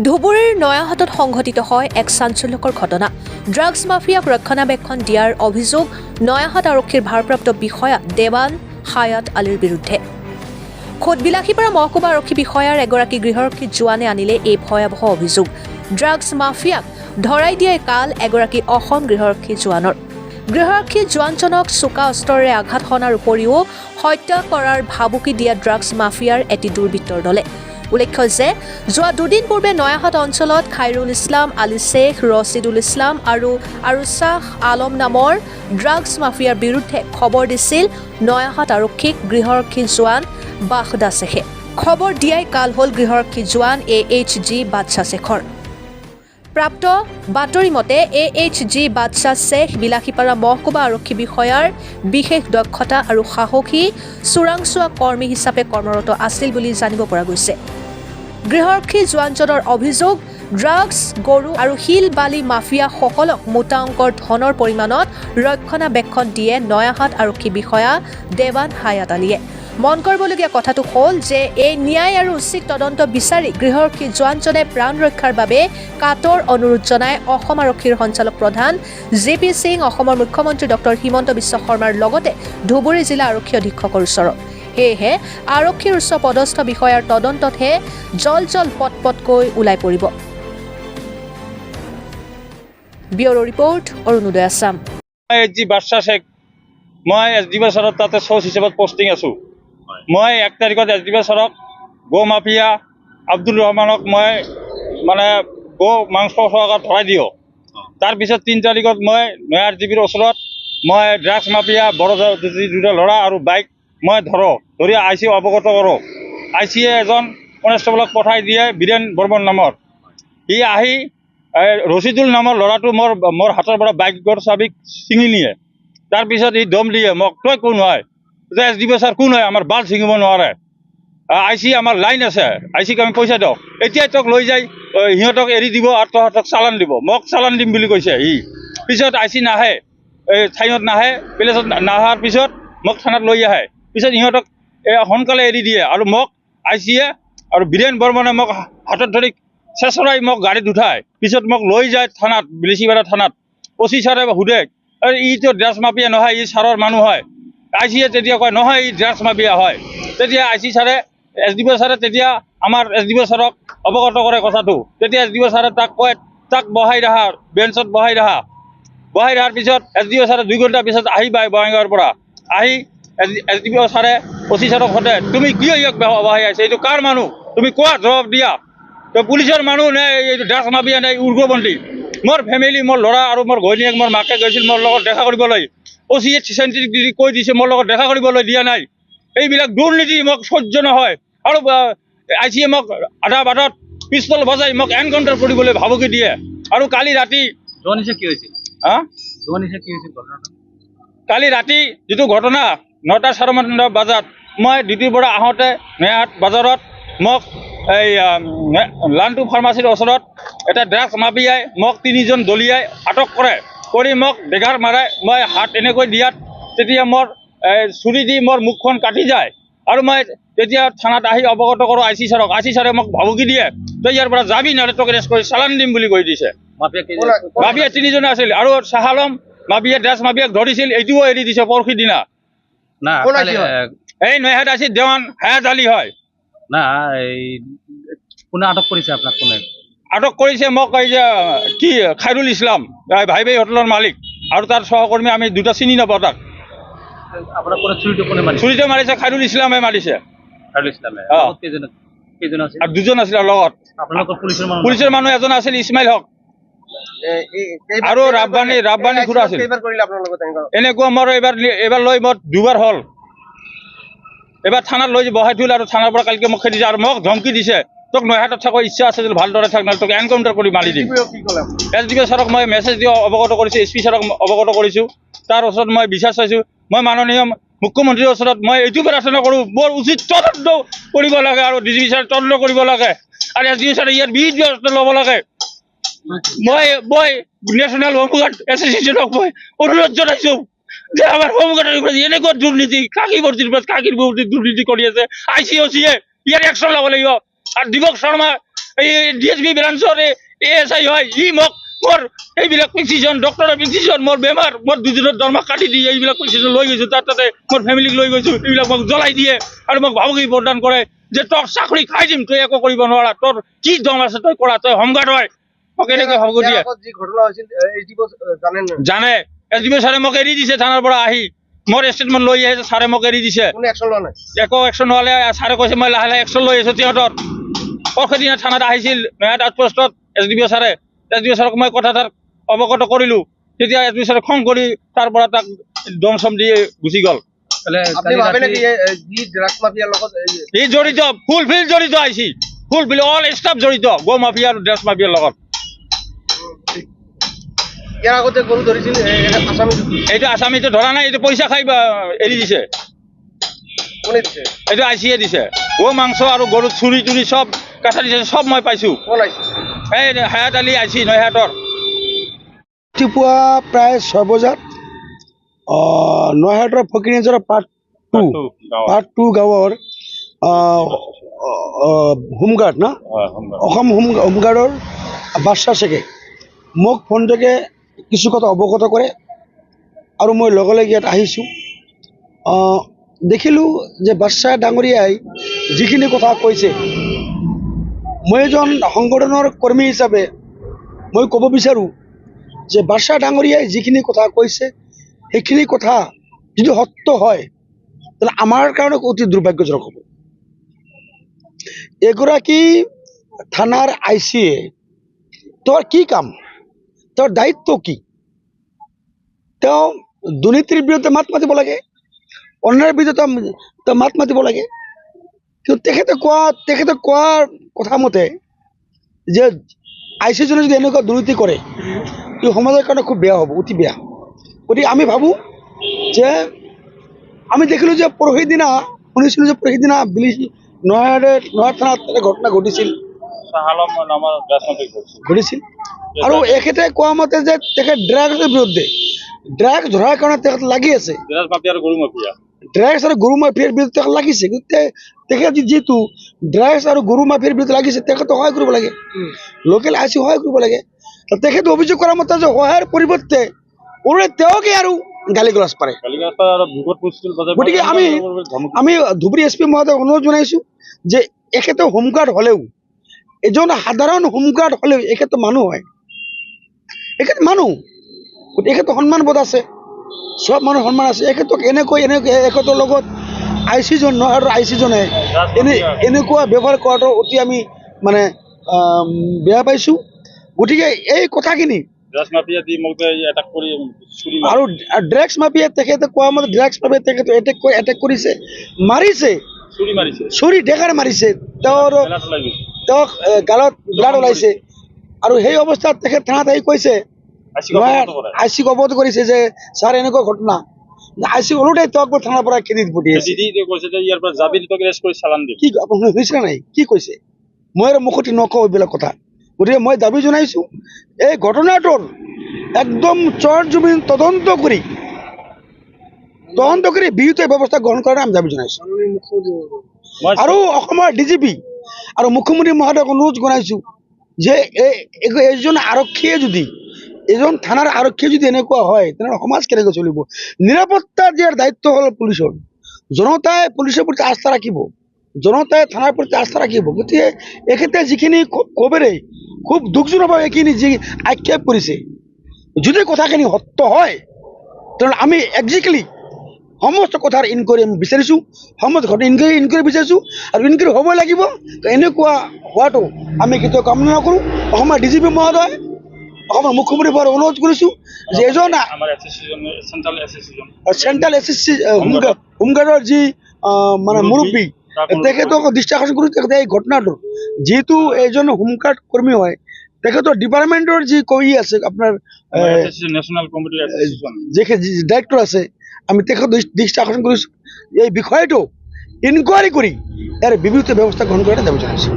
ধুবুৰীৰ নয়াহাটত সংঘটিত হয় এক চাঞ্চল্যকৰ ঘটনা। ড্ৰাগছ মাফিয়াক ৰক্ষণাবেক্ষণ দিয়াৰ অভিযোগ নয়াহাট আৰক্ষীৰ ভাৰপ্ৰাপ্ত বিষয়া দেৱান হায়াত আলীৰ বিৰুদ্ধে। খোদ বিলাসীপাৰা মহকুমা আৰক্ষী বিষয়াৰ এগৰাকী গৃহৰক্ষী জোৱানে আনিলে এই ভয়াৱহ অভিযোগ। ড্ৰাগছ মাফিয়াক ধৰাই দিয়াই কাল এগৰাকী অসম গৃহৰক্ষী জোৱানৰ। গৃহৰক্ষী জোৱানজনক চোকা অস্ত্ৰৰে আঘাত সনাৰ উপৰিও হত্যা কৰাৰ ভাবুকি দিয়া ড্ৰাগছ মাফিয়াৰ এটি দুৰ্বৃত্তৰ দলে। উল্লেখ্য যে যোৱা দুদিন পূৰ্বে নয়াহাট অঞ্চলত খাইৰুল ইছলাম, আলী শ্বেখ, ৰছিদুল ইছলাম আৰু শ্বাহ আলম নামৰ ড্ৰাগছ মাফিয়াৰ বিৰুদ্ধে খবৰ দিছিল নয়াহাট আৰক্ষীক গৃহৰক্ষী জোৱান বাখদা শ্বেখে। খবৰ দিয়াই কাল হ'ল গৃহৰক্ষী জোৱান AHG বাদশ্বাহ শ্বেখৰ। প্ৰাপ্ত বাতৰি মতে AHG বাদশ্বাহ শ্বেখ বিলাসীপাৰা মহকুমা আৰক্ষী বিষয়াৰ বিশেষ দক্ষতা আৰু সাহসী চোৰাংচোৱা কৰ্মী হিচাপে কৰ্মৰত আছিল বুলি জানিব পৰা গৈছে। গৃহৰক্ষী জোৱানজনৰ অভিযোগ, ড্ৰাগছ, গৰু আৰু শিল বালি মাফিয়াসকলক মোটা অংকৰ ধনৰ পৰিমাণত ৰক্ষণাবেক্ষণ দিয়ে নয়াহাট আৰক্ষী বিষয়া দেৱান হায়াত আলীয়ে। মন কৰিবলগীয়া কথাটো হ'ল যে এই ন্যায় আৰু উচিত তদন্ত বিচাৰি গৃহৰক্ষী জোৱানজনে প্ৰাণ ৰক্ষাৰ বাবে কাতৰ অনুৰোধ জনাই অসম আৰক্ষীৰ সঞ্চালক প্ৰধান JP সিং, অসমৰ মুখ্যমন্ত্ৰী ডক্টৰ হিমন্ত বিশ্ব শৰ্মাৰ লগতে ধুবুৰী জিলা আৰক্ষী অধীক্ষকৰ ওচৰত। সেয়েহে আৰক্ষীৰ উচ্চ পদস্থ বিষয়াৰ তদন্ততহে জল পটকৈ ওলাই পৰিব। Bureau report, Arunodoi Assam. AHG Badshah Sheikh, মই SDB ছাৰত তাতে চ'চ হিচাপত পষ্টিং আছোঁ। মই 1 তাৰিখত SDB ছাৰক গো মাফিয়া আব্দুল ৰহমানক মই গো মাংস খোৱাত ধৰাই দিওঁ। তাৰপিছত 3 তাৰিখত মই নয়া RGBৰ ওচৰত মই ড্ৰাগছ মাফিয়া বড় দুটা ল'ৰা আৰু বাইক মই ধৰি IC অৱগত কৰোঁ। ICয়ে এজন কনষ্টেবলক পঠাই দিয়ে বীৰেন বৰ্মন নামৰ। সি আহি ৰছিদুল নামৰ ল'ৰাটো মোৰ হাতৰ পৰা বাইকৰ চাবি ছিঙি নিয়ে। তাৰপিছত সি দম দিয়ে মোক, তই কোন হয়? SDB ছাৰ কোন হয়? আমাৰ বাল ছিঙিব নোৱাৰে। IC আমাৰ লাইন আছে, ICক আমি পইচা দিওঁ। এতিয়াই তোক লৈ যাই সিহঁতক এৰি দিব আৰু তহঁতক চালান দিব। মোক চালান দিম বুলি কৈছে সি। পিছত IC নাহে, এই ঠাইত নাহে, প্লেচত নাহাৰ পিছত মোক থানাত লৈ আহে। পিছত সিহঁতক সোনকালে এৰি দিয়ে আৰু মোক ICয়ে আৰু বীৰেন বৰ্মনে মোক হাতত ধৰি চেঁচৰাই মোক গাড়ীত উঠায়। পিছত মোক লৈ যায় থানাত, বিলাসীপাৰা থানাত। OC ছাৰে সোধে, ইটো ড্ৰাগছ মাফিয়া নহয়, ই ছাৰৰ মানুহ হয়। ICয়ে তেতিয়া কয়, নহয় ই ড্ৰাগছ মাফিয়া হয়। তেতিয়া IC ছাৰে SDB ছাৰে তেতিয়া আমাৰ SDB ছাৰক অৱগত কৰে কথাটো। তেতিয়া SDB ছাৰে তাক কয়, তাক বহাই ৰাখা, বেঞ্চত বহাই ৰখাৰ পিছত SDB ছাৰে 2 ঘণ্টা পিছত আহি পায় বঙাইগাঁৱৰ পৰা। আহি SDB ছাৰে OC ছাৰক সোধে, তুমি কিয় ইয়াক বহাই আছে? এইটো কাৰ মানুহ? তুমি কোৱা, জবাব দিয়া। পুলিচৰ মানুহ নে এইটো ড্ৰাগছ মাফিয়া নে উগ্ৰপন্থী? মোৰ ফেমিলি, মোৰ ল'ৰা আৰু মোৰ ঘৈণীয়েক, মোৰ মাকে গৈছিল মোৰ লগত দেখা কৰিবলৈ। OCয়ে চেণ্ট্ৰিক দি কৈ দিছে মোৰ লগত দেখা কৰিবলৈ দিয়া নাই। এইবিলাক দুৰ্নীতি মোক সহ্য নহয়। আৰু ICয়ে মোক আধা বাটত পিস্তল বজাই মোক এনকাউণ্টাৰ কৰিবলৈ ভাবুকি দিয়ে। আৰু কালি ৰাতি কি হৈছিল? কালি ৰাতি যিটো ঘটনা 9টা 9:30 বজাত মই ডিউটিৰ পৰা আহোঁতে নয়াহাট বজাৰত মোক এই লান্টু ফাৰ্মাচীৰ ওচৰত এটা ড্ৰাগছ মাফিয়াই মোক 3জন দলিয়াই আটক কৰি মোক বেগাৰ মাৰাই। মই হাত এনেকৈ দিয়াত তেতিয়া মোৰ চুৰি দি মোৰ মুখখন কাটি যায়। আৰু মই তেতিয়া থানাত আহি অৱগত কৰোঁ IC ছাৰক। IC ছাৰে মোক ভাবুকি দিয়ে, তই ইয়াৰ পৰা যাবি নহ'লে তোক এৰেষ্ট কৰি চালান দিম বুলি কৈ দিছে। মাফিয়া 3জন আছিল আৰু শ্বাহ আলম মাফিয়া ড্ৰাগছ মাফিয়াক ধৰিছিল, এইটোও এৰি দিছে পৰহি দিনা। এই নয়াহাট IC দেৱান হায়াত আলী হয়। কোনে আটক কৰিছে আপোনাক? কোনে আটক কৰিছে? মোক এই যে কি খাইৰুল ইছলাম, ভাই হোটেলৰ মালিক, আৰু তাৰ সহকৰ্মী। আমি দুটা চিনি নাপাওঁ তাক। আপোনাৰ কোনে মাৰিছে? চুৰিটো মাৰিছে খাইৰুল ইছলামে মাৰিছে। খাইৰুল ইছলামে কেইজন আছিল? আৰু 2জন আছিল লগত। আপোনালোকৰ পুলিচৰ মানুহ এজন আছিল ইছমাইল হক, আৰু ৰাব্বানী খুৰা আছিল। এনেকুৱা মোৰ এইবাৰ লৈ মোৰ 2বাৰ হ'ল। এবাৰ থানাত লৈ বহাই থ'ল আৰু থানাৰ পৰা কালিকে মোক খেদিছে আৰু মোক ধমকি দিছে, তোক নয়াহাটত থাকিব ইচ্ছা আছে যদি ভালদৰে থাক, নহ'লে তোক এনকাউণ্টাৰ কৰি মাৰি দিম। SDB ছাৰক মই মেছেজ দি অৱগত কৰিছোঁ, SP ছাৰক অৱগত কৰিছোঁ। তাৰ ওচৰত মই বিচাৰ চাইছোঁ। মই মাননীয় মুখ্যমন্ত্ৰীৰ ওচৰত মই এইটো প্ৰাৰ্থনা কৰোঁ, বৰ উচিত তদন্ত কৰিব লাগে আৰু DGP ছাৰে তদন্ত কৰিব লাগে আৰু SDB ছাৰে ইয়াৰ বিহিত ব্যৱস্থা ল'ব লাগে। মই নেশ্যনেল হোমগাৰ্ড এছ'চিয়েশ্যনক মই অনুৰোধ জনাইছোঁ যে আমাৰ হোমগাৰ্ডৰ এনেকুৱা দুৰ্নীতি, কাকী ভৰ্তিৰ দুৰ্নীতি কৰি আছে। ICOCয়ে ইয়াৰ একশ্যন ল'ব লাগিব। আৰু দিবক শৰ্মা এই DSP ব্ৰাঞ্চৰ ASI হয়, ই মোক মোৰ এইবিলাক প্ৰেছক্ৰিপশ্যন ডক্টৰৰ প্ৰেছক্ৰিপশ্যন মোৰ বেমাৰ মোৰ দুদিনৰ দৰমহা কাটি দিয়ে এইবিলাক প্ৰেছক্ৰিপশ্যন লৈ গৈছোঁ তাতে মোৰ ফেমিলিক লৈ গৈছোঁ এইবিলাক মোক জ্বলাই দিয়ে আৰু মোক ভাবুকি প্ৰদান কৰে যে তোক চাকৰি খাই দিম তই একো কৰিব নোৱাৰা তোৰ কি দম আছে তই কৰা তই হোমগাৰ্ড হয় মোক এনেকৈ ভাবুকি দিয়ে যি ঘটনা হৈছিল SDO জানেন না জানে SDO ছাৰে মোক এৰি দিছে থানাৰ পৰা আহি মোৰ ষ্টেটমেণ্ট লৈ আহিছে ছাৰে মোক এৰি দিছে কোনো একশন লোৱা নাই একো একশ্যন নহ'লে ছাৰে কৈছে মই লাহে লাহে একশ্যন লৈ আছোঁ সিহঁতৰ পৰহিদিনা থানাত আহিছিল নয়াত আউটপোষ্টত SDO ছাৰে SDO ছাৰক মই কথা তাত অৱগত কৰিলোঁ তেতিয়া SDO ছাৰে খং কৰি তাৰ পৰা তাক দম চম দি গুচি গ'ল তাহলে আপনি ভাবে নাকি যি ড্ৰাগছ মাফিয়াৰ লগত ই জড়িত ফুলফিল জড়িত আহিছে ফুলফিল অল ষ্টাফ জড়িত গো মাফিয়া আৰু ড্ৰাগছ মাফিয়াৰ লগত ইয়াৰ আগতে গৰু ধৰিছিল আসামি এইটো আসামিটো ধৰা নাই এইটো পইচা খাই এৰি দিছে কোনে দিছে এইটো IC-য়ে দিছে গো মাংস আৰু গৰু চুৰি তুৰি চব কাটা দিছে চব মই পাইছোঁ কোন আহিছে এই হায়াত আলি IC নয়াহাটৰ ৰাতিপুৱা প্ৰায় 6 বজাত নয়াহাটৰ ফকিৰজৰ পাৰ্ট 2 গাঁৱৰ হোমগাৰ্ড না অসম হোমগাৰ্ডৰ বাদশা শেখে মোক ফোনযোগে কিছু কথা অৱগত কৰে আৰু মই লগে লগে ইয়াত আহিছোঁ দেখিলোঁ যে বাদশা ডাঙৰীয়াই যিখিনি কথা কৈছে মই এজন সংগঠনৰ কৰ্মী হিচাপে মই ক'ব বিচাৰোঁ যে বাদশা ডাঙৰীয়াই যিখিনি কথা কৈছে সেইখিনি কথা যদি সত্য হয় তাহলে আমাৰ কাৰণে অতি দুৰ্ভাগ্যজনক হ'ব এগৰাকী থানাৰ IC-য়ে তেওঁৰ কি কাম তেওঁৰ দায়িত্ব কি তেওঁ দুৰ্নীতিৰ বিৰুদ্ধে মাত মাতিব লাগে অন্যায়ৰ বিৰুদ্ধে তেওঁ মাত মাতিব লাগে কিন্তু তেখেতে কোৱাৰ কথা মতে যে IC-জনে যদি এনেকুৱা দুৰ্নীতি কৰে ই সমাজৰ কাৰণে খুব বেয়া হ'ব অতি বেয়া গতিকে আমি ভাবোঁ যে আমি দেখিলোঁ যে পৰহিদিনা শুনিছিলোঁ যে পৰহিদিনা নয়াহাট থানাত এটা ঘটনা ঘটিছিল আৰু এখেতে কোৱা মতে যে তেখেত ড্ৰাগছৰ বিৰুদ্ধে ড্ৰাগছ ধৰাৰ কাৰণে তেখেত লাগি আছে ড্ৰাগছ আৰু গৰু মাফিয়াৰ বিৰুদ্ধে তেখেত লাগিছে কিন্তু তেখেত যিটো ড্ৰাগছ আৰু গৰু মাফিয়াৰ বিৰুদ্ধে লাগিছে তেখেতে সহায় কৰিব লাগে লোকেল IC সহায় কৰিব লাগে তেখেতে অভিযোগ কৰাৰ মতে যে সহায়ৰ পৰিৱৰ্তে ওৰে তেওঁকে আৰু গালি গালাজ পাৰে গতিকে আমি ধুবুৰী SP মহোদয়ক অনুৰোধ জনাইছোঁ যে এখেতে হোমগাৰ্ড হ'লেও এজন সাধাৰণ হোমগাৰ্ড হ'লেও এখেতে মানুহ হয় এখেতে মানুহ গতিকে এখেতে সন্মানবোধ আছে সব মানুহ সন্মান আছে এখেতক এখেতৰ লগত IC-জন নয়াহাটৰ IC-জনে এনেকুৱা ব্যৱহাৰ কৰাটো অতি আমি মানে বেয়া পাইছোঁ গতিকে এই কথাখিনি আৰু ড্ৰাগছ মাফিয়া তেখেতে কোৱা মতে ড্ৰাগছ মাফিয়া তেখেতে এটেক কৰিছে মাৰিছে চুৰি ডেকাৰ মাৰিছে তেওঁক গালত ব্লাড ওলাইছে আৰু সেই অৱস্থাত তেখেত থানাত আহি কৈছে IC-ক অৱগত কৰিছে যে ছাৰ এনেকুৱা ঘটনা IC-ক ওলোটাই তেওঁক থানাৰ পৰা খেদি পঠিয়াইছে কি আপুনি শুনিছিলে নাই কি কৈছে মই আৰু মুখতি নকওঁ এইবিলাক কথা গতিকে মই দাবী জনাইছোঁ এই ঘটনাটোৰ একদম চৰ জমিন তদন্ত কৰি বিহিত ব্যৱস্থা গ্ৰহণ কৰাৰ আমি দাবী জনাইছোঁ আৰু অসমৰ DGP আৰু মুখ্যমন্ত্ৰী মহোদয়ক অনুৰোধ জনাইছোঁ যে এজন আৰক্ষীয়ে যদি এজন থানাৰ আৰক্ষীয়ে যদি এনেকুৱা হয় তেনেহ'লে সমাজ কেনেকৈ চলিব নিৰাপত্তা দিয়াৰ দায়িত্ব হ'ল পুলিচৰ জনতাই পুলিচৰ প্ৰতি আস্থা ৰাখিব জনতাই থানাৰ প্ৰতি আস্থা ৰাখিব গতিকে এখেতে যিখিনি কবেৰে খুব দুখজনকভাৱে এইখিনি যি আক্ষেপ কৰিছে যদি কথাখিনি সত্য হয় তেনেহ'লে আমি একজেক্টলি সমস্ত কথাৰ ইনকুৱাৰী আমি বিচাৰিছোঁ সমস্ত ঘটনা ইনকুৱাৰী বিচাৰিছোঁ আৰু ইনকুৱাৰী হ'বই লাগিব এনেকুৱা হোৱাটো আমি কেতিয়াও কামনা নকৰোঁ অসমৰ DGP মহোদয় অসমৰ মুখ্যমন্ত্ৰী মহোদয় অনুৰোধ কৰিছোঁ যে এজন চেণ্ট্ৰেল SSC হোমগাৰ্ডৰ যি মানে মুৰব্বী তেখেতক দৃষ্টি আকৰ্ষণ কৰিছোঁ তেখেতে এই ঘটনাটো যিহেতু এজন হোমগাৰ্ড কৰ্মী হয় তেখেতৰ ডিপাৰ্টমেণ্টৰ যি আছে আপোনাৰ ডাইৰেক্টৰ আছে আমি তেখেতৰ দৃষ্টি আকৰ্ষণ কৰিছোঁ এই বিষয়টো ইনকুৱাৰী কৰি ইয়াৰ বিহিত ব্যৱস্থা গ্ৰহণ কৰাৰ দাবী জনাইছোঁ